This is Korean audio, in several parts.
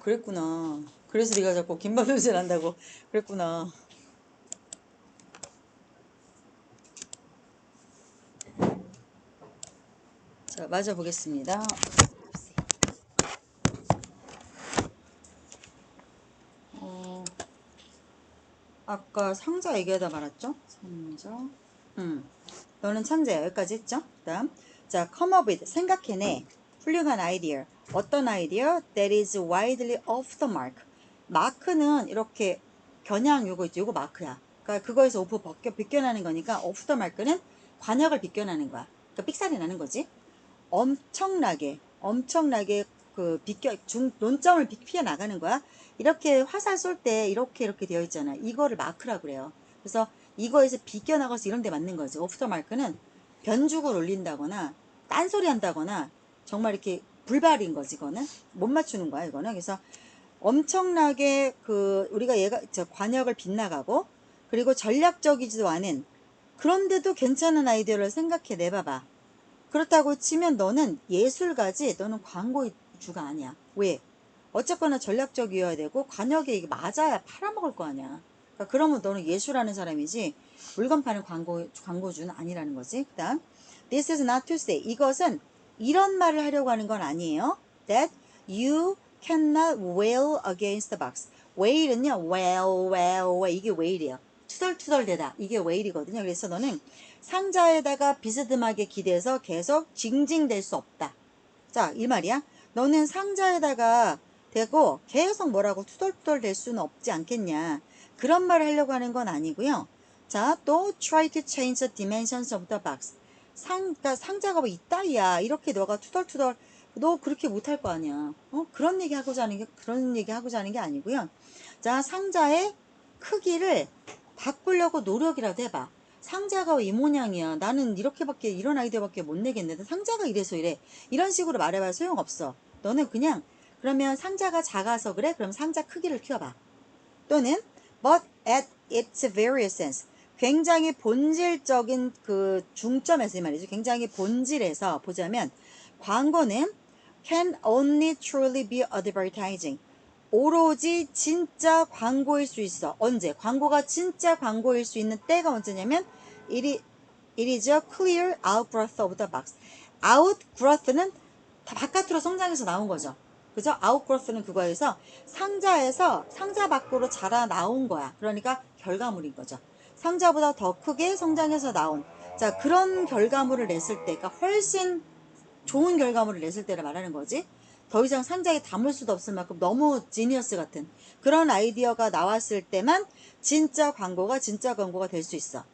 그랬구나. 그래서 네가 자꾸 김밥 냄새 난다고 그랬구나. 자, 맞아 보겠습니다. 어, 아까 상자 얘기하다 말았죠? 상자. 너는 천재야. 여기까지 했죠? 그다음. 자, come up with. 생각해내. 훌륭한 아이디어. 어떤 아이디어? That is widely off the mark. 마크는 이렇게 겨냥 요거 있죠. 요거 마크야. 그러니까 그거에서 오프 비껴나는 거니까 off the mark는 관역을 비껴나는 거야. 그러니까 삑살이 나는 거지. 엄청나게 그 논점을 피해 나가는 거야. 이렇게 화살 쏠 때 이렇게 되어 있잖아. 이거를 마크라고 그래요. 그래서 이거에서 비껴나가서 이런 데 맞는 거지. 오프터 마크는 변죽을 올린다거나 딴소리 한다거나 정말 이렇게 불발인 거지. 이거는 못 맞추는 거야. 이거는. 그래서 엄청나게 그 우리가 얘가 관역을 빗나가고 그리고 전략적이지도 않은 그런데도 괜찮은 아이디어를 생각해 내봐봐. 그렇다고 치면 너는 예술가지, 너는 광고주가 아니야. 왜? 어쨌거나 전략적이어야 되고 관역에 이게 맞아야 팔아먹을 거 아니야. 그러니까 그러면 너는 예술하는 사람이지 물건 파는 광고주는 아니라는 거지. 그다음 This is not to say. 이것은 이런 말을 하려고 하는 건 아니에요. That you cannot wail against the box. wail은요. wail 이게 wail이에요. 투덜투덜대다. 이게 wail이거든요. 그래서 너는 상자에다가 비스듬하게 기대서 계속 징징댈 수 없다. 자, 이 말이야. 너는 상자에다가 대고 계속 뭐라고 투덜투덜 댈 수는 없지 않겠냐. 그런 말을 하려고 하는 건 아니고요. 자, 또 try to change the dimensions of the box. 그러니까 상자가 뭐 이따위야. 이렇게 너가 투덜투덜 너 그렇게 못할 거 아니야. 그런 얘기 하고자 하는 게 아니고요. 자, 상자의 크기를 바꾸려고 노력이라도 해봐. 상자가 왜 이 모양이야. 나는 이런 아이디어밖에 못 내겠는데 상자가 이래서 이래. 이런 식으로 말해봐야 소용없어. 너는 그냥 그러면 상자가 작아서 그래? 그럼 상자 크기를 키워봐. 또는 but at its very essence. 굉장히 본질적인 그 중점에서 이 말이죠. 굉장히 본질에서 보자면 광고는 can only truly be advertising. 오로지 진짜 광고일 수 있어. 언제? 광고가 진짜 광고일 수 있는 때가 언제냐면 it is a clear outgrowth of the box. outgrowth는 다 바깥으로 성장해서 나온 거죠. 그죠? outgrowth는 그거에서 상자 밖으로 자라 나온 거야. 그러니까 결과물인 거죠. 상자보다 더 크게 성장해서 나온. 자, 그런 결과물을 냈을 때, 그러니까 훨씬 좋은 결과물을 냈을 때를 말하는 거지. 더 이상 상자에 담을 수도 없을 만큼 너무 지니어스 같은 그런 아이디어가 나왔을 때만 진짜 광고가 될 수 있어.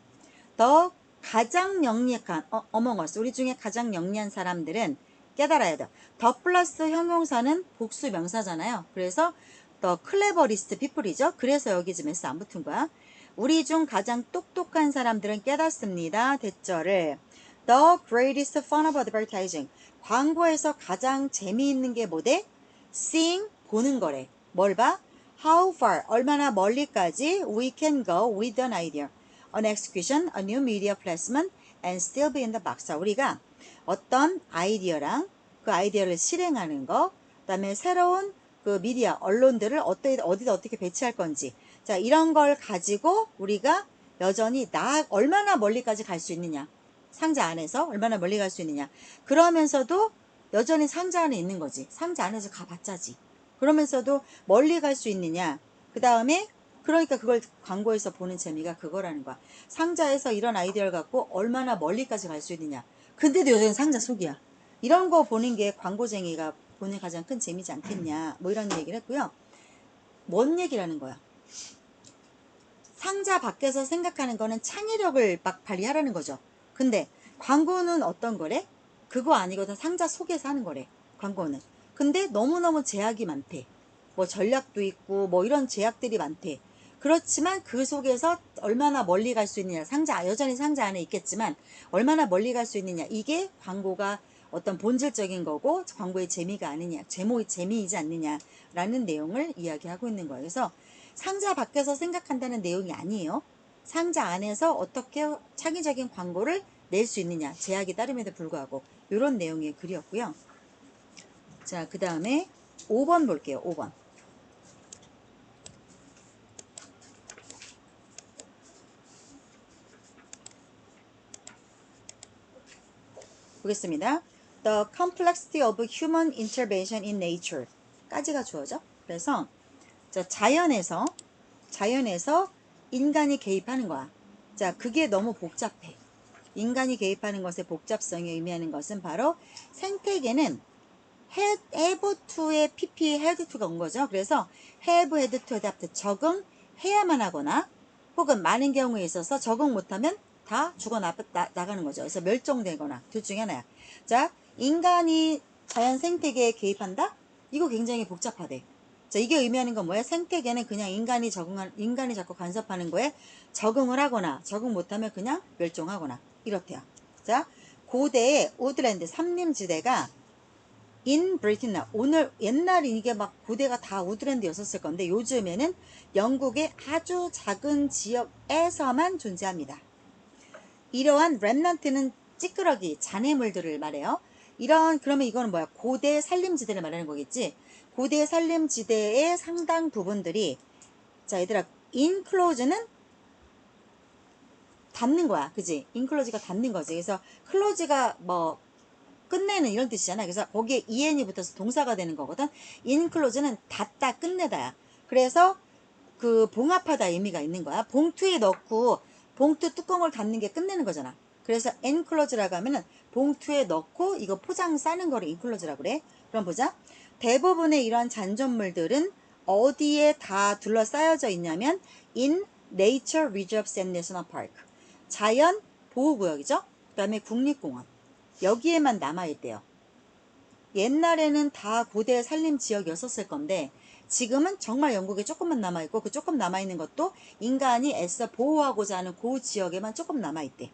더 가장 영리한 among us 우리 중에 가장 영리한 사람들은 깨달아야 돼. 더 플러스 형용사는 복수 명사잖아요. 그래서 더 클레버리스트 피플이죠. 그래서 여기 지금 S 안 붙은 거야. 우리 중 가장 똑똑한 사람들은 깨닫습니다. 대절을 The greatest fun of advertising. 광고에서 가장 재미있는 게 뭐대? Seeing 보는 거래. 뭘 봐? How far 얼마나 멀리까지 we can go with an idea. An execution, a new media placement, and still be in the box. 자, 우리가 어떤 아이디어랑 그 아이디어를 실행하는 거, 그 다음에 새로운 그 미디어, 언론들을 어디다 어떻게 배치할 건지. 자, 이런 걸 가지고 우리가 여전히 얼마나 멀리까지 갈 수 있느냐. 상자 안에서 얼마나 멀리 갈 수 있느냐. 그러면서도 여전히 상자 안에 있는 거지. 상자 안에서 가봤자지. 그러면서도 멀리 갈 수 있느냐. 그 다음에 그러니까 그걸 광고에서 보는 재미가 그거라는 거야. 상자에서 이런 아이디어를 갖고 얼마나 멀리까지 갈 수 있느냐. 근데도 여전히 상자 속이야. 이런 거 보는 게 광고쟁이가 보는 가장 큰 재미지 않겠냐. 뭐 이런 얘기를 했고요. 뭔 얘기라는 거야. 상자 밖에서 생각하는 거는 창의력을 막 발휘하라는 거죠. 근데 광고는 어떤 거래? 그거 아니거든. 상자 속에서 하는 거래. 광고는. 근데 너무너무 제약이 많대. 뭐 전략도 있고 뭐 이런 제약들이 많대. 그렇지만 그 속에서 얼마나 멀리 갈 수 있느냐. 여전히 상자 안에 있겠지만 얼마나 멀리 갈 수 있느냐. 이게 광고가 어떤 본질적인 거고 광고의 재미가 아니냐. 재미이지 않느냐라는 내용을 이야기하고 있는 거예요. 그래서 상자 밖에서 생각한다는 내용이 아니에요. 상자 안에서 어떻게 창의적인 광고를 낼 수 있느냐. 제약이 따름에도 불구하고 이런 내용의 글이었고요. 자, 그 다음에 5번 볼게요. 5번. 보겠습니다. The complexity of human intervention in nature 까지가 주어져. 그래서 자연에서 인간이 개입하는 거야. 자, 그게 너무 복잡해. 인간이 개입하는 것의 복잡성이 의미하는 것은 바로 생태계는 have to의 pp had to가 온 거죠. 그래서 have had to adapt 적응해야만 하거나 혹은 많은 경우에 있어서 적응 못하면 다 죽어 나가는 거죠. 그래서 멸종되거나 둘 중에 하나야. 자, 인간이 자연 생태계에 개입한다? 이거 굉장히 복잡하대. 자, 이게 의미하는 건 뭐야? 생태계는 그냥 인간이 자꾸 간섭하는 거에 적응을 하거나 적응 못하면 그냥 멸종하거나 이렇대요. 자, 고대의 우드랜드 산림지대가 in Britain 오늘 옛날에 이게 막 고대가 다 우드랜드였었을 건데 요즘에는 영국의 아주 작은 지역에서만 존재합니다. 이러한 렘넌트는 찌끄러기, 잔해물들을 말해요. 그러면 이거는 뭐야? 고대 산림지대를 말하는 거겠지? 고대 산림지대의 상당 부분들이, 자, 얘들아, enclose는 닫는 거야. 그지? enclose가 닫는 거지. 그래서 close가 뭐, 끝내는 이런 뜻이잖아. 그래서 거기에 en이 붙어서 동사가 되는 거거든. enclose는 닫다, 끝내다야. 그래서 그 봉합하다 의미가 있는 거야. 봉투에 넣고 봉투 뚜껑을 닫는 게 끝내는 거잖아. 그래서 enclose라고 하면은 봉투에 넣고 이거 포장 싸는 거를 enclose라고 그래. 그럼 보자. 대부분의 이러한 잔존물들은 어디에 다 둘러싸여져 있냐면 in nature reserves and national park. 자연 보호구역이죠. 그 다음에 국립공원. 여기에만 남아있대요. 옛날에는 다 고대 산림 지역이었을 건데 지금은 정말 영국에 조금만 남아있고 그 조금 남아있는 것도 인간이 애써 보호하고자 하는 그 지역에만 조금 남아있대.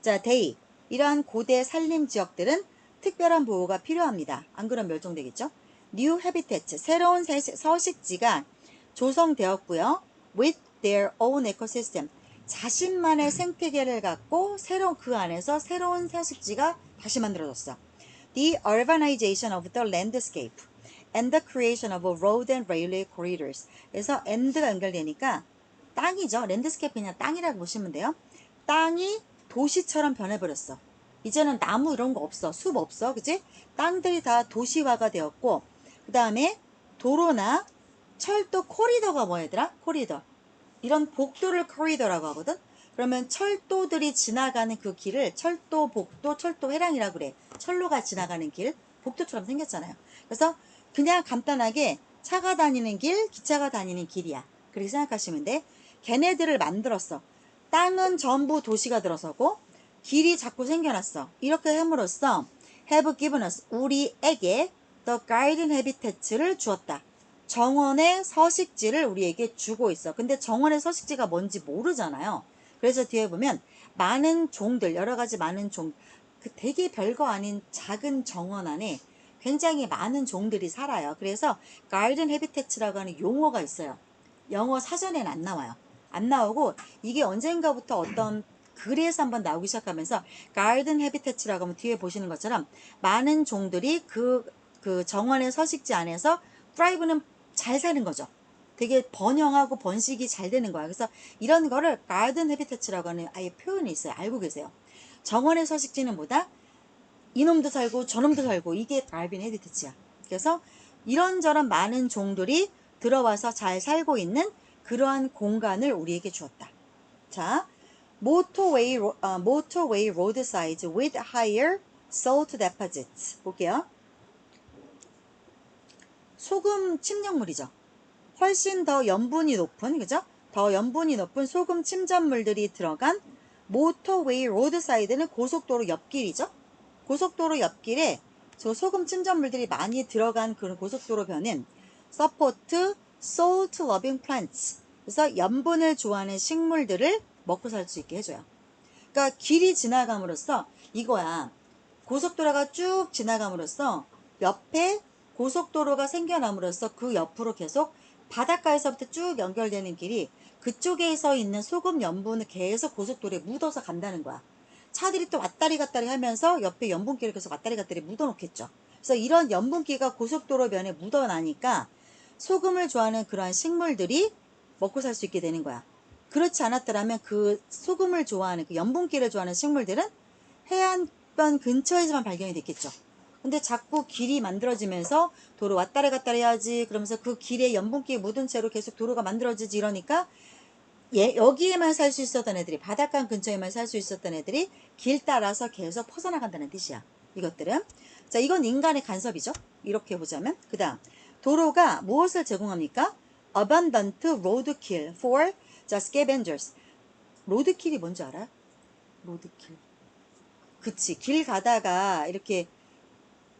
자, 데이. 이러한 고대 산림 지역들은 특별한 보호가 필요합니다. 안 그러면 멸종되겠죠? New habitats. 새로운 서식지가 조성되었고요. With their own ecosystem. 자신만의 생태계를 갖고 그 안에서 새로운 서식지가 다시 만들어졌어. The urbanization of the landscape and the creation of road and railway corridors. 그래서 and가 연결되니까 땅이죠. 랜드스케이프 그냥 땅이라고 보시면 돼요. 땅이 도시처럼 변해버렸어. 이제는 나무 이런 거 없어. 숲 없어. 그치? 땅들이 다 도시화가 되었고 그 다음에 도로나 철도 코리더가 뭐 얘들아? 코리더. 이런 복도를 코리더라고 하거든. 그러면 철도들이 지나가는 그 길을 철도, 복도, 철도 회랑이라고 그래. 철로가 지나가는 길, 복도처럼 생겼잖아요. 그래서 그냥 간단하게 차가 다니는 길, 기차가 다니는 길이야. 그렇게 생각하시면 돼. 걔네들을 만들었어. 땅은 전부 도시가 들어서고 길이 자꾸 생겨났어. 이렇게 함으로써 have given us, 우리에게 the garden habitat를 주었다. 정원의 서식지를 우리에게 주고 있어. 근데 정원의 서식지가 뭔지 모르잖아요. 그래서 뒤에 보면 많은 종들, 여러 가지 많은 그 되게 별거 아닌 작은 정원 안에 굉장히 많은 종들이 살아요. 그래서 garden habitat라고 하는 용어가 있어요. 영어 사전에는 안 나와요. 안 나오고 이게 언젠가부터 어떤 글에서 한번 나오기 시작하면서 garden habitat라고 하면 뒤에 보시는 것처럼 많은 종들이 그 정원의 서식지 안에서 thrive는 잘 사는 거죠. 되게 번영하고 번식이 잘 되는 거야. 그래서 이런 거를 garden habitat라고 하는 아예 표현이 있어요. 알고 계세요. 정원의 서식지는 뭐다? 이놈도 살고 저놈도 살고 이게 garden habitat이야. 그래서 이런저런 많은 종들이 들어와서 잘 살고 있는 그러한 공간을 우리에게 주었다. 자, motorway roadsides with higher salt deposits. 볼게요. 소금 침략물이죠. 훨씬 더 염분이 높은, 그죠? 더 염분이 높은 소금 침전물들이 들어간 모터웨이 로드사이드는 고속도로 옆길이죠. 고속도로 옆길에 저 소금 침전물들이 많이 들어간 그런 고속도로 변은 support salt loving plants. 그래서 염분을 좋아하는 식물들을 먹고 살 수 있게 해줘요. 그러니까 길이 지나감으로써 이거야. 고속도로가 쭉 지나감으로써 옆에 고속도로가 생겨남으로써 그 옆으로 계속 바닷가에서부터 쭉 연결되는 길이 그쪽에서 있는 소금 염분을 계속 고속도로에 묻어서 간다는 거야. 차들이 또 왔다리 갔다리 하면서 옆에 염분기를 계속 왔다리 갔다리 묻어놓겠죠. 그래서 이런 염분기가 고속도로 면에 묻어나니까 소금을 좋아하는 그러한 식물들이 먹고 살 수 있게 되는 거야. 그렇지 않았더라면 그 소금을 좋아하는 그 염분기를 좋아하는 식물들은 해안 도로변 근처에서만 발견이 됐겠죠. 근데 자꾸 길이 만들어지면서 도로 왔다리 갔다리 해야지 그러면서 그 길에 염분기 묻은 채로 계속 도로가 만들어지지 이러니까 여기에만 살 수 있었던 애들이 바닷가 근처에만 살 수 있었던 애들이 길 따라서 계속 퍼져나간다는 뜻이야. 이것들은 자 이건 인간의 간섭이죠. 이렇게 보자면 그 다음 도로가 무엇을 제공합니까? Abundant roadkill for the scavengers. 로드킬이 뭔지 알아? 로드킬. 그치. 길 가다가 이렇게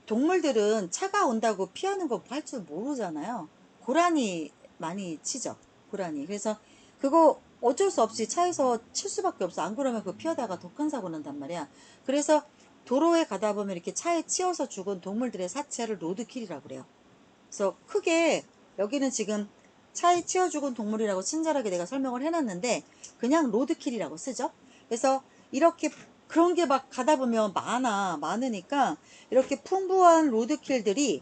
동물들은 차가 온다고 피하는 거 할 줄 모르잖아요. 고라니 많이 치죠. 고라니. 그래서 그거 어쩔 수 없이 차에서 칠 수밖에 없어. 안 그러면 그거 피하다가 더 큰 사고 난단 말이야. 그래서 도로에 가다 보면 이렇게 차에 치여서 죽은 동물들의 사체를 로드킬이라고 그래요. 그래서 크게 여기는 지금 차에 치여 죽은 동물이라고 친절하게 내가 설명을 해놨는데 그냥 로드킬이라고 쓰죠. 그래서 이렇게 그런 게 막 가다 보면 많으니까 이렇게 풍부한 로드킬들이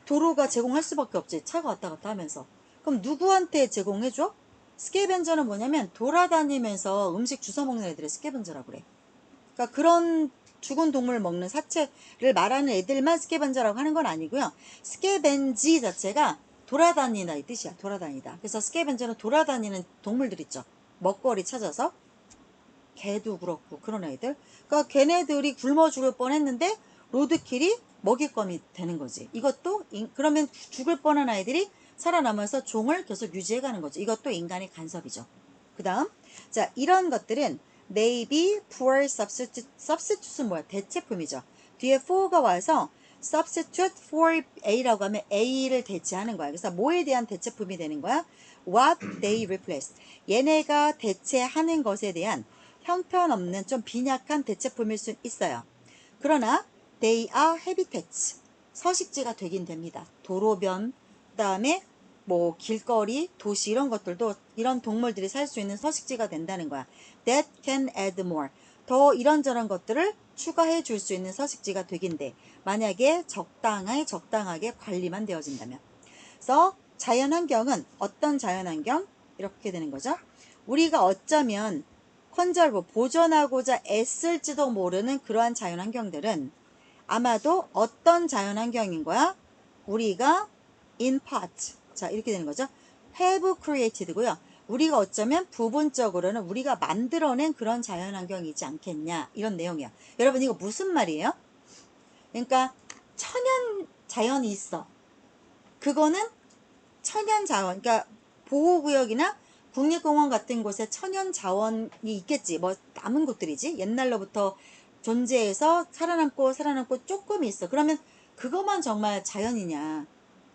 도로가 제공할 수밖에 없지. 차가 왔다 갔다 하면서. 그럼 누구한테 제공해줘? 스케벤저는 뭐냐면 돌아다니면서 음식 주워 먹는 애들의 스케벤저라고 그래. 그러니까 그런 죽은 동물 먹는 사체를 말하는 애들만 스케벤저라고 하는 건 아니고요. 스케벤지 자체가 돌아다니다 이 뜻이야. 돌아다니다. 그래서 스케벤저는 돌아다니는 동물들 있죠. 먹거리 찾아서. 개도 그렇고 그런 애들. 그러니까 걔네들이 굶어 죽을 뻔했는데 로드킬이 먹잇감이 되는 거지. 이것도 그러면 죽을 뻔한 아이들이 살아남아서 종을 계속 유지해가는 거죠. 이것도 인간의 간섭이죠. 그 다음 자 이런 것들은 maybe poor substitute. substitute는 뭐야? 대체품이죠. 뒤에 for가 와서 substitute for A라고 하면 A를 대체하는 거야. 그래서 뭐에 대한 대체품이 되는 거야? What they replace. 얘네가 대체하는 것에 대한 형편없는 좀 빈약한 대체품일 수 있어요. 그러나 they are habitats. 서식지가 되긴 됩니다. 도로변, 그 다음에 뭐 길거리, 도시 이런 것들도 이런 동물들이 살 수 있는 서식지가 된다는 거야. That can add more. 더 이런저런 것들을 추가해 줄 수 있는 서식지가 되긴 돼. 만약에 적당하게 관리만 되어진다면. 그래서 자연환경은 어떤 자연환경? 이렇게 되는 거죠. 우리가 어쩌면 컨저브 보존하고자 애쓸지도 모르는 그러한 자연환경들은 아마도 어떤 자연환경인 거야? 우리가 in part. 자, 이렇게 되는 거죠. have created고요. 우리가 어쩌면 부분적으로는 우리가 만들어낸 그런 자연환경이지 않겠냐. 이런 내용이야. 여러분 이거 무슨 말이에요? 그러니까 천연 자연이 있어. 그거는 천연 자원, 그러니까 보호구역이나 국립공원 같은 곳에 천연 자원이 있겠지. 뭐 남은 곳들이지. 옛날로부터 존재해서 살아남고 조금 있어. 그러면 그것만 정말 자연이냐?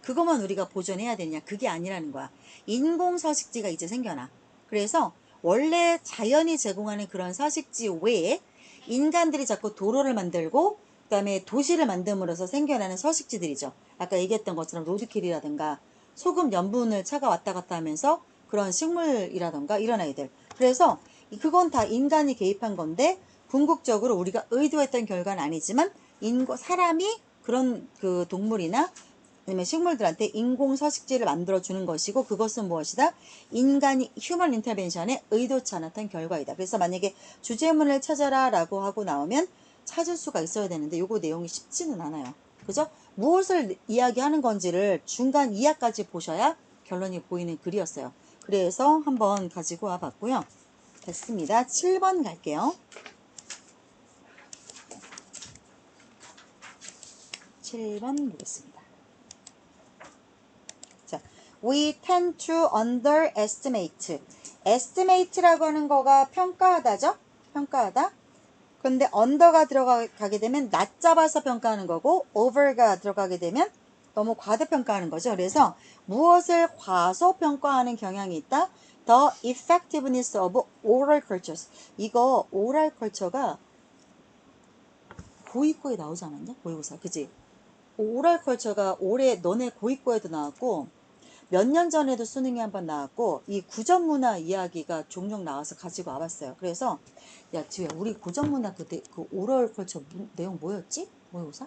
그것만 우리가 보존해야 되냐? 그게 아니라는 거야. 인공 서식지가 이제 생겨나. 그래서 원래 자연이 제공하는 그런 서식지 외에 인간들이 자꾸 도로를 만들고 그다음에 도시를 만듦으로써 생겨나는 서식지들이죠. 아까 얘기했던 것처럼 로드킬이라든가 소금 염분을 차가 왔다 갔다 하면서 그런 식물이라던가 이런 아이들. 그래서 그건 다 인간이 개입한 건데 궁극적으로 우리가 의도했던 결과는 아니지만 사람이 그런 그 동물이나 아니면 식물들한테 인공 서식지를 만들어 주는 것이고 그것은 무엇이다? 인간이 휴먼 인터벤션에 의도치 않았던 결과이다. 그래서 만약에 주제문을 찾아라 라고 하고 나오면 찾을 수가 있어야 되는데 요거 내용이 쉽지는 않아요. 그죠? 무엇을 이야기하는 건지를 중간 이하까지 보셔야 결론이 보이는 글이었어요. 그래서 한번 가지고 와 봤고요. 됐습니다. 7번 갈게요. 7번 보겠습니다. 자, we tend to underestimate. estimate라고 하는 거가 평가하다죠? 평가하다. 근데 under가 들어가게 되면 낮잡아서 평가하는 거고 over가 들어가게 되면 너무 과대평가하는 거죠. 그래서 무엇을 과소평가하는 경향이 있다? The effectiveness of oral cultures. 이거 oral culture가 고위고에 나오지 않았냐? 모의고사. 그지? 오랄 컬처가 올해 너네 고위고에도 나왔고 몇 년 전에도 수능에 한번 나왔고 이 구전문화 이야기가 종종 나와서 가지고 와봤어요. 그래서 야 지우야 우리 구전문화 그 오럴 컬처 내용 뭐였지? 모의고사?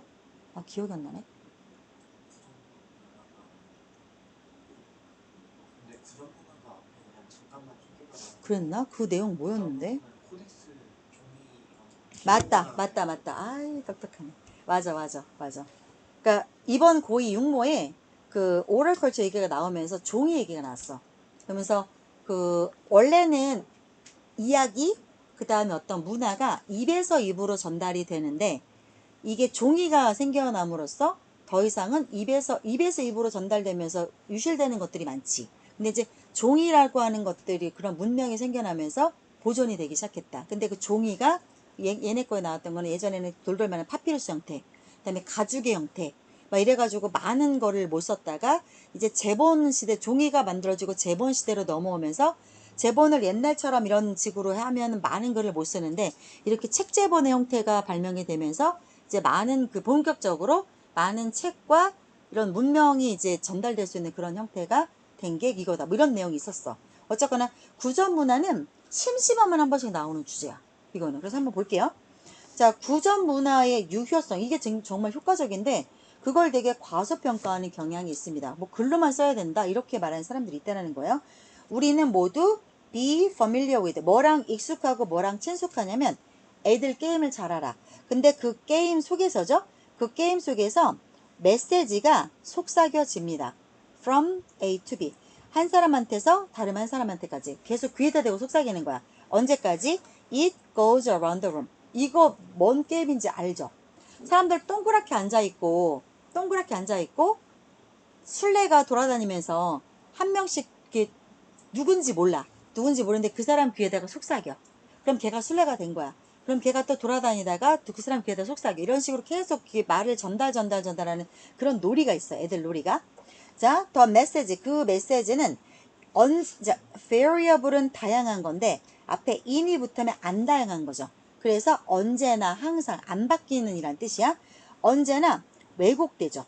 아 기억이 안 나네. 그랬나? 그 내용 뭐였는데? 맞다. 아이, 똑똑하네. 맞아. 그러니까 이번 고2 육모에 그 오럴 컬처 얘기가 나오면서 종이 얘기가 나왔어. 그러면서 그 원래는 이야기, 그 다음에 어떤 문화가 입에서 입으로 전달이 되는데 이게 종이가 생겨남으로써 더 이상은 입에서 입으로 전달되면서 유실되는 것들이 많지. 근데 이제 종이라고 하는 것들이 그런 문명이 생겨나면서 보존이 되기 시작했다. 근데 그 종이가 얘네 거에 나왔던 거는 예전에는 돌돌만한 파피루스 형태, 그다음에 가죽의 형태, 막 이래가지고 많은 거를 못 썼다가 이제 제본 시대, 종이가 만들어지고 제본 시대로 넘어오면서 제본을 옛날처럼 이런 식으로 하면 많은 글을 못 쓰는데 이렇게 책 제본의 형태가 발명이 되면서 이제 많은 그 본격적으로 많은 책과 이런 문명이 이제 전달될 수 있는 그런 형태가 된 게 이거다. 뭐 이런 내용이 있었어. 어쨌거나 구전 문화는 심심하면 한 번씩 나오는 주제야. 이거는. 그래서 한번 볼게요. 자, 구전 문화의 유효성. 이게 정말 효과적인데 그걸 되게 과소평가하는 경향이 있습니다. 뭐 글로만 써야 된다. 이렇게 말하는 사람들이 있다는 거예요. 우리는 모두 be familiar with. 뭐랑 익숙하고 뭐랑 친숙하냐면 애들 게임을 잘 알아. 근데 그 게임 속에서죠. 그 게임 속에서 메시지가 속삭여집니다. From A to B. 한 사람한테서 다른 한 사람한테까지 계속 귀에다 대고 속삭이는 거야. 언제까지? It goes around the room. 이거 뭔 게임인지 알죠? 사람들 동그랗게 앉아있고 술래가 돌아다니면서 한 명씩 이렇게 누군지 몰라. 누군지 모르는데 그 사람 귀에다가 속삭여. 그럼 걔가 술래가 된 거야. 그럼 걔가 또 돌아다니다가 또 그 사람 귀에다 속삭여. 이런 식으로 계속 말을 전달하는 그런 놀이가 있어. 애들 놀이가. 자, 더 메시지. 그 메시지는 자, variable은 다양한 건데 앞에 in이 붙으면 안 다양한 거죠. 그래서 언제나 항상 안 바뀌는 이란 뜻이야. 언제나 왜곡되죠.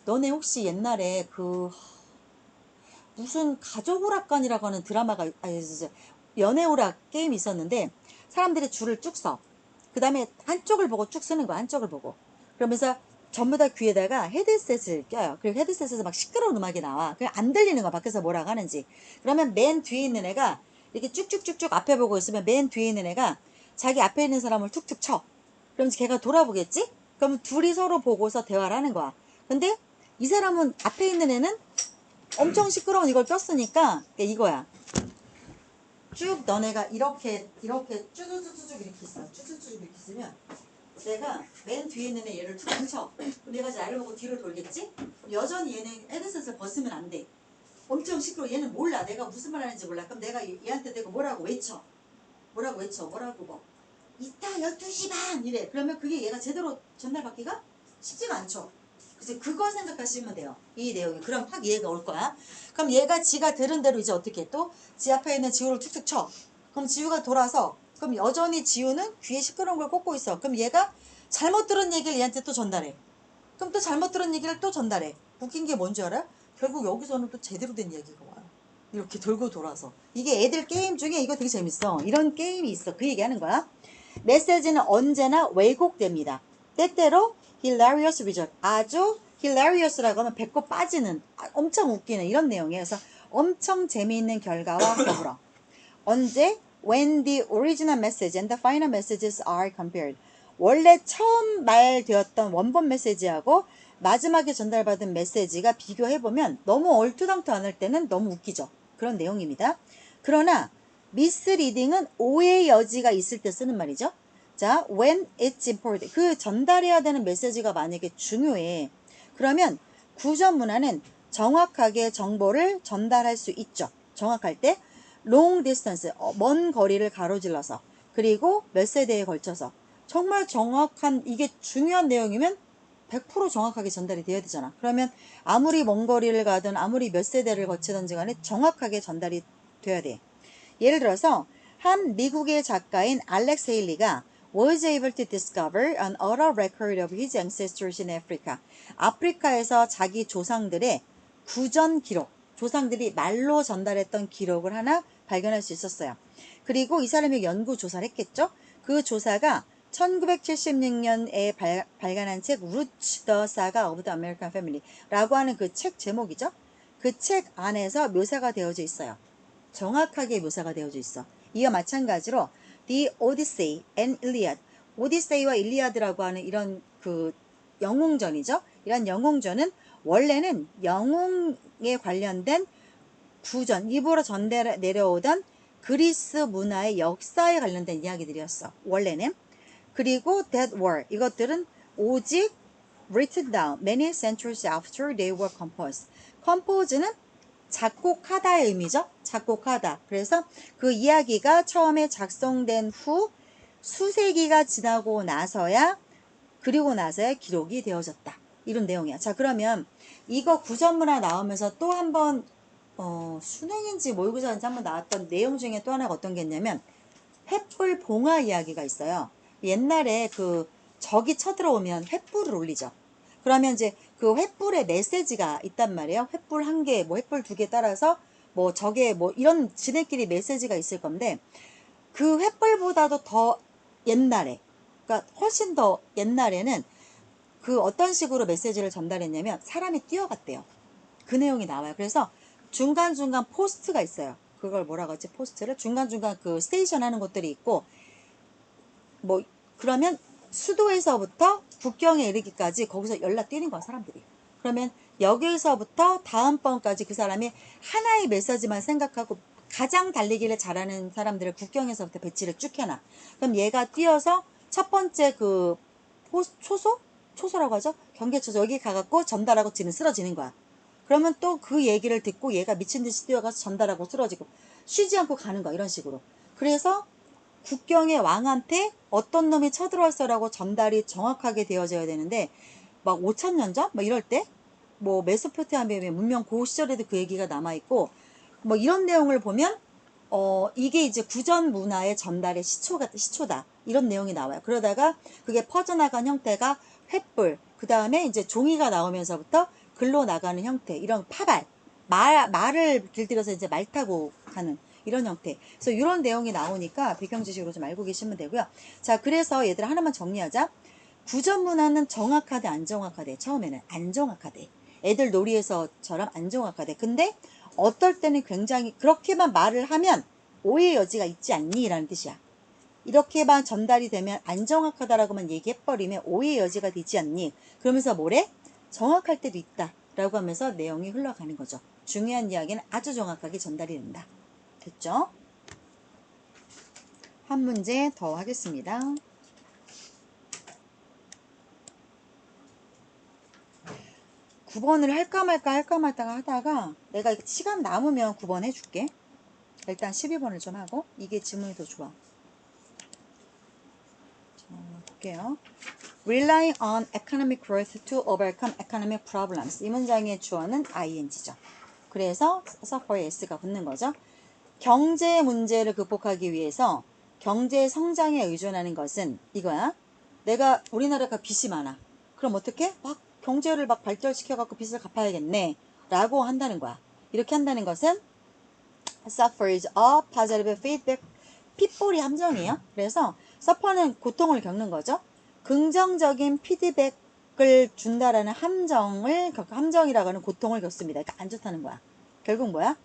너네 혹시 옛날에 그 무슨 가족오락관이라고 하는 드라마가 연애오락 게임이 있었는데 사람들이 줄을 쭉 서. 그 다음에 한쪽을 보고 쭉 쓰는 거야. 한쪽을 보고. 그러면서 전부 다 귀에다가 헤드셋을 껴요. 그리고 헤드셋에서 막 시끄러운 음악이 나와. 그냥 안 들리는 거야. 밖에서 뭐라고 하는지. 그러면 맨 뒤에 있는 애가 이렇게 쭉쭉쭉쭉 앞에 보고 있으면 맨 뒤에 있는 애가 자기 앞에 있는 사람을 툭툭 쳐. 그럼 걔가 돌아보겠지? 그럼 둘이 서로 보고서 대화를 하는 거야. 근데 이 사람은 앞에 있는 애는 엄청 시끄러운 이걸 꼈으니까 이거야. 쭉 너네가 이렇게 쭈쭈쭈쭈 이렇게 있어. 쭈쭈쭈 이렇게 있으면 내가 맨 뒤에 있는 애 얘를 툭툭 쳐. 그럼 얘가 나를 보고 뒤로 돌겠지? 여전히 얘는 헤드셋을 벗으면 안 돼. 엄청 시끄러워. 얘는 몰라. 내가 무슨 말 하는지 몰라. 그럼 내가 얘한테 대고 뭐라고 외쳐. 뭐라고 뭐. 이따 12시 반! 이래. 그러면 그게 얘가 제대로 전달받기가 쉽지가 않죠. 그래서 그걸 생각하시면 돼요. 이 내용이. 그럼 확 이해가 올 거야. 그럼 얘가 지가 들은 대로 이제 어떻게 또? 지 앞에 있는 지우를 툭툭 쳐. 그럼 지우가 돌아서 그럼 여전히 지우는 귀에 시끄러운 걸 꽂고 있어. 그럼 얘가 잘못 들은 얘기를 얘한테 또 전달해. 그럼 또 잘못 들은 얘기를 또 전달해. 웃긴 게 뭔지 알아? 결국 여기서는 또 제대로 된 얘기가 와요. 이렇게 돌고 돌아서. 이게 애들 게임 중에 이거 되게 재밌어. 이런 게임이 있어. 그 얘기하는 거야. 메시지는 언제나 왜곡됩니다. 때때로 hilarious result. 아주 hilarious라고 하면 배꼽 빠지는, 엄청 웃기는 이런 내용이에요. 그래서 엄청 재미있는 결과와 더불어. 언제? When the original message and the final messages are compared. 원래 처음 말되었던 원본 메시지하고 마지막에 전달받은 메시지가 비교해보면 너무 얼토당토 않을 때는 너무 웃기죠. 그런 내용입니다. 그러나 misreading은 오해의 여지가 있을 때 쓰는 말이죠. 자, when it's important. 그 전달해야 되는 메시지가 만약에 중요해. 그러면 구전 문화는 정확하게 정보를 전달할 수 있죠. 정확할 때 long distance, 먼 거리를 가로질러서 그리고 몇 세대에 걸쳐서 정말 정확한 이게 중요한 내용이면 100% 정확하게 전달이 돼야 되잖아. 그러면 아무리 먼 거리를 가든 아무리 몇 세대를 거치든지 간에 정확하게 전달이 돼야 돼. 예를 들어서 한 미국의 작가인 알렉스 헤일리가 was able to discover an oral record of his ancestors in Africa. 아프리카에서 자기 조상들의 구전 기록, 조상들이 말로 전달했던 기록을 하나 발견할 수 있었어요. 그리고 이 사람이 연구 조사를 했겠죠. 그 조사가 1976년에 발간한 책 Roots, The Saga of the American Family 라고 하는 그 책 제목이죠. 그 책 안에서 묘사가 되어져 있어요. 정확하게 묘사가 되어져 있어. 이와 마찬가지로 The Odyssey and Iliad, 오디세이와 일리아드라고 하는 이런 그 영웅전이죠. 이런 영웅전은 원래는 영웅에 관련된 구전, 입으로 전대 내려오던 그리스 문화의 역사에 관련된 이야기들이었어. 원래는. 그리고 that were 이것들은 오직 written down many centuries after they were composed. compose는 작곡하다의 의미죠. 작곡하다. 그래서 그 이야기가 처음에 작성된 후 수세기가 지나고 나서야 그리고 나서야 기록이 되어졌다. 이런 내용이야. 자, 그러면 이거 구전문화 나오면서 또 한번 수능인지 모의고사인지 한번 나왔던 내용 중에 또 하나가 어떤 게 있냐면 횃불 봉화 이야기가 있어요. 옛날에 그 적이 쳐들어오면 횃불을 올리죠. 그러면 이제 그 횃불에 메시지가 있단 말이에요. 횃불 한 개, 뭐 횃불 두 개 따라서 뭐 적에 뭐 이런 지네끼리 메시지가 있을 건데 그 횃불보다도 더 옛날에, 그러니까 훨씬 더 옛날에는 그 어떤 식으로 메시지를 전달했냐면 사람이 뛰어갔대요. 그 내용이 나와요. 그래서 중간중간 포스트가 있어요. 그걸 뭐라고 하지? 포스트를 중간중간 그 스테이션 하는 것들이 있고 뭐 그러면 수도에서부터 국경에 이르기까지 거기서 연락 뛰는 거야 사람들이. 그러면 여기에서부터 다음번까지 그 사람이 하나의 메시지만 생각하고 가장 달리기를 잘하는 사람들을 국경에서부터 배치를 쭉 해놔. 그럼 얘가 뛰어서 첫 번째 그 초소라고 하죠. 경계초소 여기 가갖고 전달하고 지는 쓰러지는 거야. 그러면 또 그 얘기를 듣고 얘가 미친 듯이 뛰어가서 전달하고 쓰러지고 쉬지 않고 가는 거야 이런 식으로. 그래서 국경의 왕한테 어떤 놈이 쳐들어왔어라고 전달이 정확하게 되어져야 되는데 막 5,000년 전? 막 이럴 때? 뭐 메소포타미아 문명 그 시절에도 그 얘기가 남아있고 뭐 이런 내용을 보면 이게 이제 구전 문화의 전달의 시초다. 이런 내용이 나와요. 그러다가 그게 퍼져나간 형태가 횃불, 그 다음에 이제 종이가 나오면서부터 글로 나가는 형태, 이런 파발, 말을 길들여서 이제 말 타고 가는 이런 형태. 그래서 이런 내용이 나오니까 배경 지식으로 좀 알고 계시면 되고요. 자, 그래서 얘들아 하나만 정리하자. 구전 문화는 정확하대, 안 정확하대. 처음에는 안 정확하대. 애들 놀이에서처럼 안 정확하대. 근데 어떨 때는 굉장히 그렇게만 말을 하면 오해 여지가 있지 않니? 라는 뜻이야. 이렇게만 전달이 되면 안 정확하다라고만 얘기해버리면 오해 여지가 되지 않니? 그러면서 뭐래? 정확할 때도 있다. 라고 하면서 내용이 흘러가는 거죠. 중요한 이야기는 아주 정확하게 전달이 된다. 됐죠? 한 문제 더 하겠습니다. 9번을 할까 말까 하다가 내가 시간 남으면 9번 해줄게. 일단 12번을 좀 하고 이게 지문이 더 좋아. 자, 볼게요. Relying on economic growth to overcome economic problems. 이 문장의 주어는 ing죠. 그래서 suffer에 s가 붙는 거죠. 경제 문제를 극복하기 위해서 경제 성장에 의존하는 것은 이거야. 우리나라가 빚이 많아. 그럼 어떻게? 막 경제를 막 발전시켜갖고 빚을 갚아야겠네. 라고 한다는 거야. 이렇게 한다는 것은 suffers a positive feedback. 핏볼이 함정이에요. 그래서 suffer는 고통을 겪는 거죠. 긍정적인 피드백을 준다라는 함정이라고 하는 고통을 겪습니다. 그러니까 안 좋다는 거야. 결국 뭐야?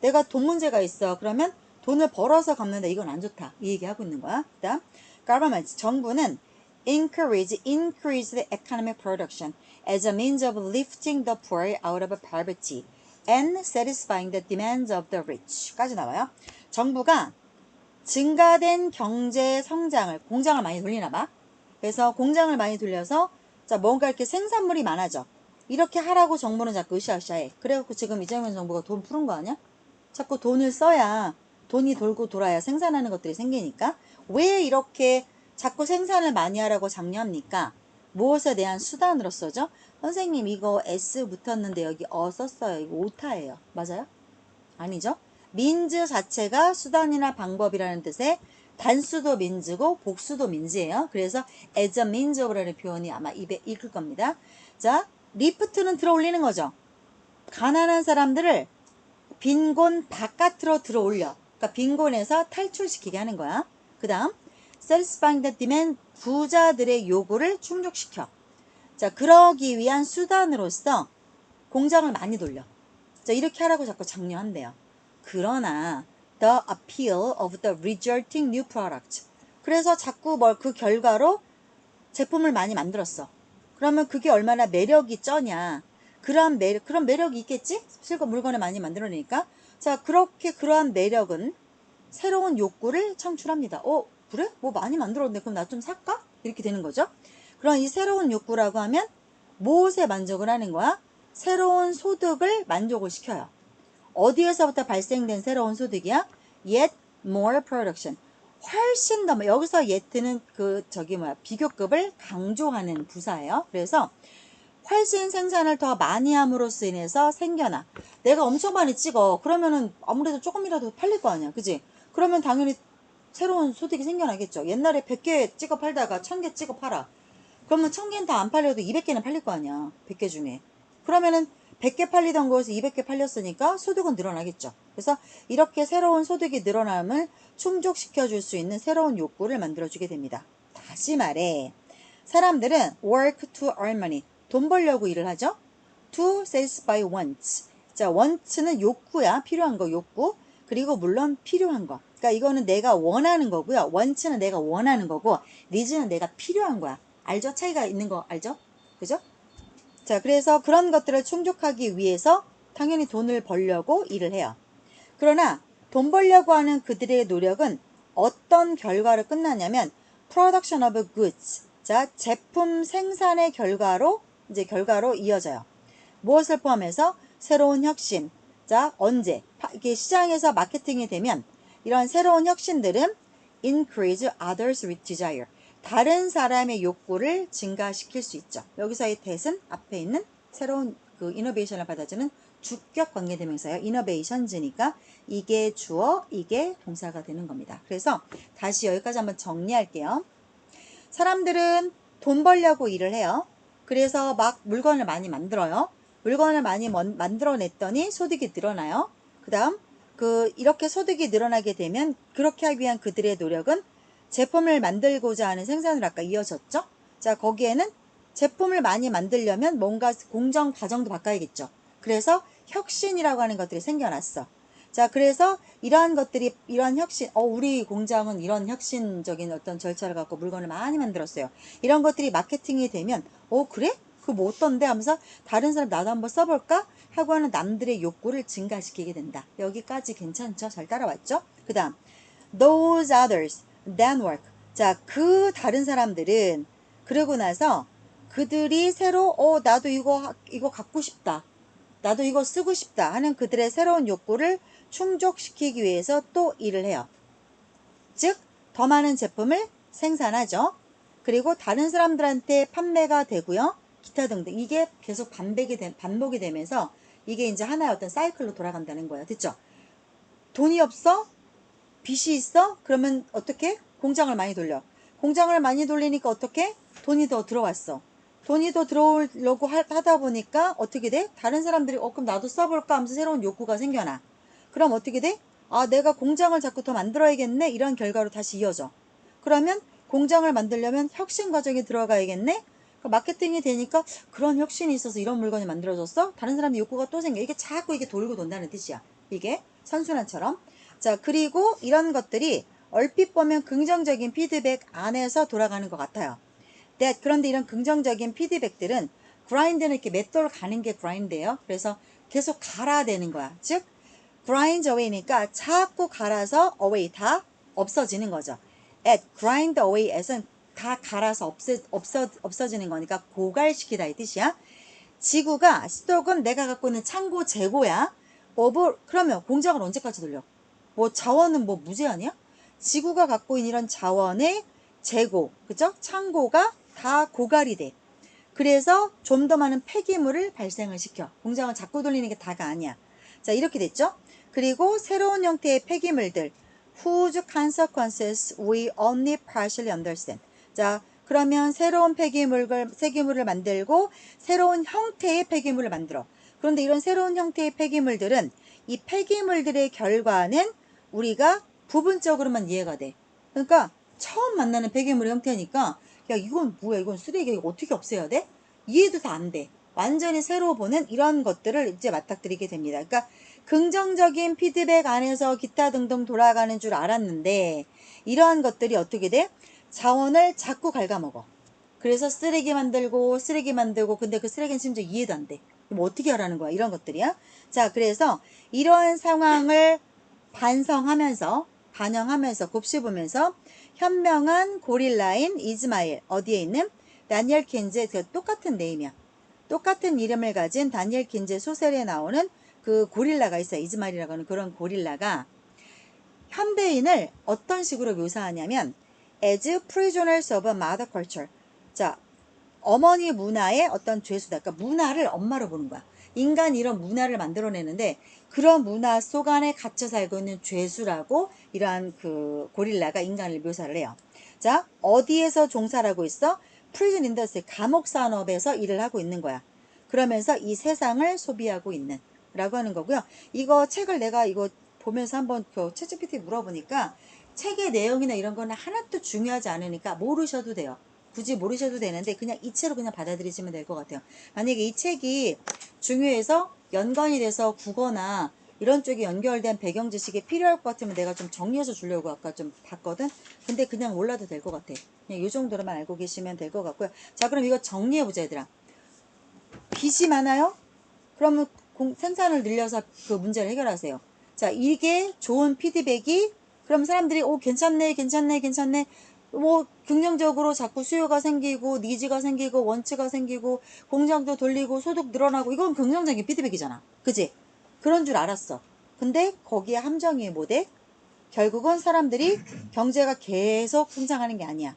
내가 돈 문제가 있어. 그러면 돈을 벌어서 갚는다. 이건 안 좋다. 이 얘기하고 있는 거야. 그다음 government, 정부는 increase the economic production as a means of lifting the poor out of poverty and satisfying the demands of the rich. 까지 나와요. 정부가 증가된 경제 성장을, 공장을 많이 돌리나 봐. 그래서 공장을 많이 돌려서 자 뭔가 이렇게 생산물이 많아져. 이렇게 하라고 정부는 자꾸 으쌰으쌰해. 그래갖고 지금 이재명 정부가 돈 푸는 거 아니야? 자꾸 돈을 써야 돈이 돌고 돌아야 생산하는 것들이 생기니까 왜 이렇게 자꾸 생산을 많이 하라고 장려합니까? 무엇에 대한 수단으로서죠? 선생님 이거 S 붙었는데 여기 썼어요. 이거 오타예요. 맞아요? 아니죠? 민즈 자체가 수단이나 방법이라는 뜻의 단수도 민즈고 복수도 민즈예요. 그래서 as a means of라는 표현이 아마 입에 익을 겁니다. 자, 리프트는 들어 올리는 거죠. 가난한 사람들을 빈곤 바깥으로 들어 올려. 그러니까 빈곤에서 탈출시키게 하는 거야. 그 다음 satisfying the demand, 부자들의 요구를 충족시켜. 자, 그러기 위한 수단으로서 공장을 많이 돌려. 자, 이렇게 하라고 자꾸 장려한대요. 그러나 the appeal of the resulting new product, 그래서 자꾸 그 결과로 제품을 많이 만들었어. 그러면 그게 얼마나 매력이 쩌냐. 그런 매력이 있겠지? 실컷 물건을 많이 만들어내니까. 자, 그러한 매력은 새로운 욕구를 창출합니다. 그래? 뭐 많이 만들었네. 그럼 나 좀 살까? 이렇게 되는 거죠. 그럼 이 새로운 욕구라고 하면 무엇에 만족을 하는 거야? 새로운 소득을 만족을 시켜요. 어디에서부터 발생된 새로운 소득이야? Yet more production. 훨씬 더, 여기서 yet는 비교급을 강조하는 부사예요. 그래서 훨씬 생산을 더 많이 함으로써 인해서 생겨나. 내가 엄청 많이 찍어. 그러면은 아무래도 조금이라도 팔릴 거 아니야. 그지? 그러면 당연히 새로운 소득이 생겨나겠죠. 옛날에 100개 찍어 팔다가 1000개 찍어 팔아. 그러면 1000개는 다 안 팔려도 200개는 팔릴 거 아니야. 100개 중에. 그러면은 100개 팔리던 곳에서 200개 팔렸으니까 소득은 늘어나겠죠. 그래서 이렇게 새로운 소득이 늘어남을 충족시켜 줄 수 있는 새로운 욕구를 만들어주게 됩니다. 다시 말해, 사람들은 work to earn money. 돈 벌려고 일을 하죠. To satisfy wants. 자, wants는 욕구야. 필요한 거, 욕구. 그리고 물론 필요한 거. 그러니까 이거는 내가 원하는 거고요. wants는 내가 원하는 거고, needs는 내가 필요한 거야. 알죠? 차이가 있는 거 알죠? 그죠? 자, 그래서 그런 것들을 충족하기 위해서 당연히 돈을 벌려고 일을 해요. 그러나 돈 벌려고 하는 그들의 노력은 어떤 결과로 끝나냐면 production of goods. 자, 제품 생산의 결과로 이어져요. 무엇을 포함해서 새로운 혁신. 자, 언제 이게 시장에서 마케팅이 되면 이런 새로운 혁신들은 increase others' desire. 다른 사람의 욕구를 증가시킬 수 있죠. 여기서의 that은 앞에 있는 새로운 이노베이션을 받아주는 주격 관계대명사예요. 이노베이션즈니까 이게 주어, 이게 동사가 되는 겁니다. 그래서 다시 여기까지 한번 정리할게요. 사람들은 돈 벌려고 일을 해요. 그래서 막 물건을 많이 만들어요. 물건을 많이 만들어냈더니 소득이 늘어나요. 그 다음 이렇게 소득이 늘어나게 되면 그렇게 하기 위한 그들의 노력은 제품을 만들고자 하는 생산으로 아까 이어졌죠. 자, 거기에는 제품을 많이 만들려면 뭔가 공정 과정도 바꿔야겠죠. 그래서 혁신이라고 하는 것들이 생겨났어. 자, 그래서 이러한 혁신, 우리 공장은 이런 혁신적인 어떤 절차를 갖고 물건을 많이 만들었어요. 이런 것들이 마케팅이 되면, 그래? 그거 뭐 어떤데? 하면서 다른 사람 나도 한번 써볼까? 하고 하는 남들의 욕구를 증가시키게 된다. 여기까지 괜찮죠? 잘 따라왔죠? 그 다음, those others then work. 자, 그 다른 사람들은 그러고 나서 그들이 새로, 나도 이거 갖고 싶다. 나도 이거 쓰고 싶다 하는 그들의 새로운 욕구를 충족시키기 위해서 또 일을 해요. 즉, 더 많은 제품을 생산하죠. 그리고 다른 사람들한테 판매가 되고요. 기타 등등. 이게 계속 반복이 되면서 이게 이제 하나의 어떤 사이클로 돌아간다는 거예요. 됐죠? 돈이 없어? 빚이 있어? 그러면 어떻게? 공장을 많이 돌려. 공장을 많이 돌리니까 어떻게? 돈이 더 들어왔어. 돈이 더 들어오려고 하다 보니까 어떻게 돼? 다른 사람들이 그럼 나도 써볼까 하면서 새로운 욕구가 생겨나. 그럼 어떻게 돼? 내가 공장을 자꾸 더 만들어야겠네? 이런 결과로 다시 이어져. 그러면 공장을 만들려면 혁신 과정에 들어가야겠네? 마케팅이 되니까 그런 혁신이 있어서 이런 물건이 만들어졌어? 다른 사람의 욕구가 또 생겨. 이게 자꾸 이게 돌고 돈다는 뜻이야. 이게 선순환처럼. 자, 그리고 이런 것들이 얼핏 보면 긍정적인 피드백 안에서 돌아가는 것 같아요. 그런데 이런 긍정적인 피드백들은 grind는 이렇게 맷돌 가는 게 grind예요. 그래서 계속 갈아대는 거야. 즉 grind away니까 자꾸 갈아서 away 다 없어지는 거죠. grind away at은 다 갈아서 없어지는 거니까 고갈시키다 이 뜻이야. 지구가 스톡은 내가 갖고 있는 창고 재고야. 그러면 공장을 언제까지 돌려? 뭐 자원은 뭐 무제한이야? 지구가 갖고 있는 이런 자원의 재고, 그죠? 창고가 다 고갈이 돼. 그래서 좀 더 많은 폐기물을 발생을 시켜. 공장을 자꾸 돌리는 게 다가 아니야. 자, 이렇게 됐죠? 그리고 새로운 형태의 폐기물들, whose consequences we only partially understand. 자, 그러면 새로운 폐기물을 만들고 새로운 형태의 폐기물을 만들어. 그런데 이런 새로운 형태의 폐기물들은 이 폐기물들의 결과는 우리가 부분적으로만 이해가 돼. 그러니까 처음 만나는 폐기물의 형태니까 야 이건 뭐야 이건 쓰레기야 이거 어떻게 없애야 돼? 이해도 다 안 돼. 완전히 새로 보는 이런 것들을 이제 맞닥뜨리게 됩니다. 그러니까 긍정적인 피드백 안에서 기타 등등 돌아가는 줄 알았는데 이러한 것들이 어떻게 돼? 자원을 자꾸 갉아먹어. 그래서 쓰레기 만들고 근데 그 쓰레기는 심지어 이해도 안 돼. 뭐 어떻게 하라는 거야? 이런 것들이야. 자, 그래서 이러한 상황을 반영하면서 곱씹으면서 현명한 고릴라인 이즈마일 어디에 있는 다니엘 킨즈 그 똑같은 네임이야. 똑같은 이름을 가진 다니엘 킨즈 소설에 나오는 그 고릴라가 있어요. 이즈마일이라고 하는 그런 고릴라가 현대인을 어떤 식으로 묘사하냐면 as prisoners of mother culture. 자, 어머니 문화의 어떤 죄수다. 그러니까 문화를 엄마로 보는 거야. 인간이 이런 문화를 만들어내는데 그런 문화 속 안에 갇혀 살고 있는 죄수라고 이러한 그 고릴라가 인간을 묘사를 해요. 자, 어디에서 종사를 하고 있어? 프리즌 인더스트리, 감옥 산업에서 일을 하고 있는 거야. 그러면서 이 세상을 소비하고 있는 라고 하는 거고요. 이거 책을 내가 이거 보면서 한번 그 챗GPT 물어보니까 책의 내용이나 이런 거는 하나도 중요하지 않으니까 모르셔도 돼요. 굳이 모르셔도 되는데 그냥 이체로 그냥 받아들이시면 될 것 같아요. 만약에 이 책이 중요해서 연관이 돼서 국어나 이런 쪽에 연결된 배경 지식이 필요할 것 같으면 내가 좀 정리해서 주려고 아까 좀 봤거든. 근데 그냥 몰라도 될 것 같아. 그냥 이 정도로만 알고 계시면 될 것 같고요. 자, 그럼 이거 정리해보자, 얘들아. 빚이 많아요? 그러면 생산을 늘려서 그 문제를 해결하세요. 자, 이게 좋은 피드백이 그럼 사람들이 괜찮네 괜찮네 괜찮네 뭐 긍정적으로 자꾸 수요가 생기고 니즈가 생기고 원치가 생기고 공장도 돌리고 소득 늘어나고 이건 긍정적인 피드백이잖아. 그지? 그런 줄 알았어. 근데 거기에 함정이 뭐대? 결국은 사람들이 경제가 계속 성장하는 게 아니야.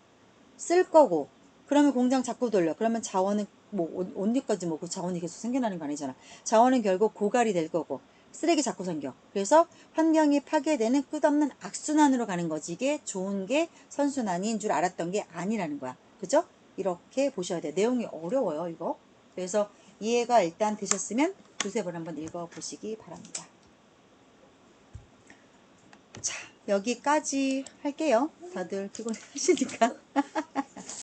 쓸 거고 그러면 공장 자꾸 돌려. 그러면 자원은 뭐 언제까지 뭐 그 자원이 계속 생겨나는 거 아니잖아. 자원은 결국 고갈이 될 거고 쓰레기 자꾸 생겨. 그래서 환경이 파괴되는 끝없는 악순환으로 가는 거지. 이게 좋은 게 선순환인 줄 알았던 게 아니라는 거야. 그죠? 이렇게 보셔야 돼. 내용이 어려워요, 이거. 그래서 이해가 일단 되셨으면 두세 번 한번 읽어보시기 바랍니다. 자, 여기까지 할게요. 다들 피곤하시니까.